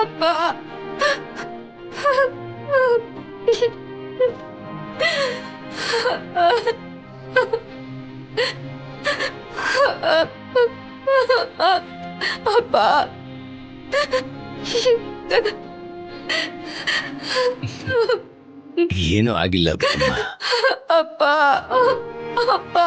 ಅಪ್ಪ ಅಪ್ಪ ಏನೂ ಆಗಿಲ್ಲ ಅಪ್ಪ ಅಪ್ಪ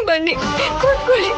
ಬನ್ನಿ ಕೂತ್ಕೊಳ್ಳಿ.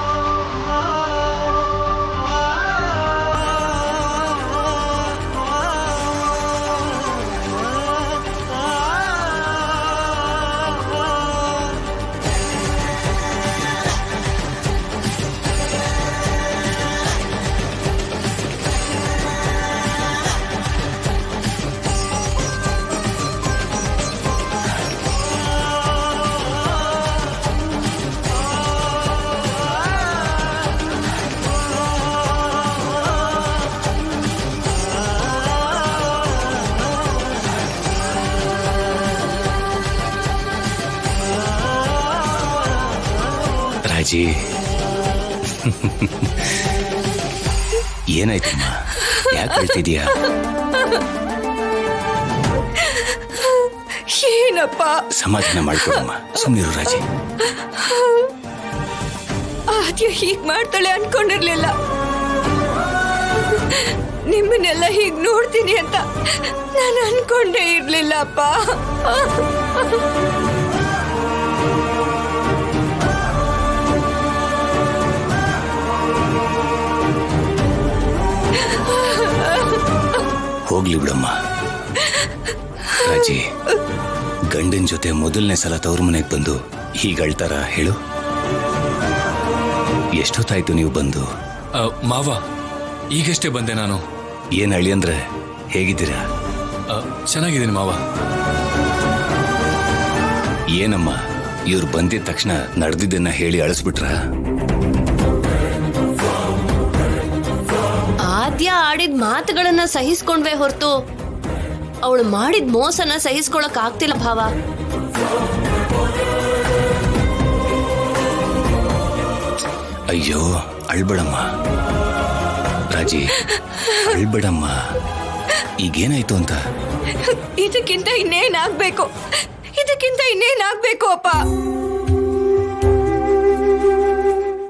ರಾಜಿ, ಏನಾಯ್ತಮ್ಮ? ಯಾಕೆ ಹೇಳ್ತಿದ್ಯಾ? ಏನಪ್ಪ? ಸಮಾಧಾನ ಮಾಡ್ಕೊಡಮ್ಮ, ಸುಮ್ಮನಿರು ರಾಜಿ. ಆದ್ಯ ಹೀಗ್ ಮಾಡ್ತಾಳೆ ಅನ್ಕೊಂಡಿರ್ಲಿಲ್ಲ. ನಿಮ್ಮನ್ನೆಲ್ಲ ಹೀಗ್ ನೋಡ್ತೀನಿ ಅಂತ ನಾನು ಅನ್ಕೊಂಡೇ ಇರ್ಲಿಲ್ಲ ಅಪ್ಪ. ಹೋಗ್ಲಿ ಬಿಡಮ್ಮ ರಾಜಿ. ಗಂಡನ ಜೊತೆ ಮೊದಲನೇ ಸಲ ತವ್ರ ಮನೆಗೆ ಬಂದು ಹೀಗಳ್ತಾರ ಹೇಳು? ಎಷ್ಟೊತ್ತಾಯ್ತು ನೀವು ಬಂದು? ಮಾವ, ಈಗಷ್ಟೇ ಬಂದೆ ನಾನು. ಏನ್ ಅಳಿ ಅಂದ್ರೆ ಹೇಗಿದ್ದೀರಾ? ಚೆನ್ನಾಗಿದ್ದೀನಿ ಮಾವ. ಏನಮ್ಮ, ಇವ್ರು ಬಂದಿದ ತಕ್ಷಣ ನಡೆದಿದ್ದನ್ನ ಹೇಳಿ ಅಳಿಸ್ಬಿಟ್ರ? ಆದ್ಯ ಆಡಿದ ಮಾತುಗಳನ್ನ ಸಹಿಸ್ಕೊಂಡ್ವೆ ಹೊರತು ಅವಳು ಮಾಡಿದ ಮೋಸನ ಸಹಿಸ್ಕೊಳಕ್ ಆಗ್ತಿಲ್ಲ ಭಾವ. ಅಯ್ಯೋ, ಅಳ್ಬೇಡಮ್ಮ ರಾಜಿ, ಅಳ್ಬೇಡಮ್ಮ. ಈಗೇನಾಯ್ತು ಅಂತ? ಇದಕ್ಕಿಂತ ಇನ್ನೇನಾಗ್ಬೇಕು? ಇದಕ್ಕಿಂತ ಇನ್ನೇನಾಗ್ಬೇಕು ಅಪ್ಪ?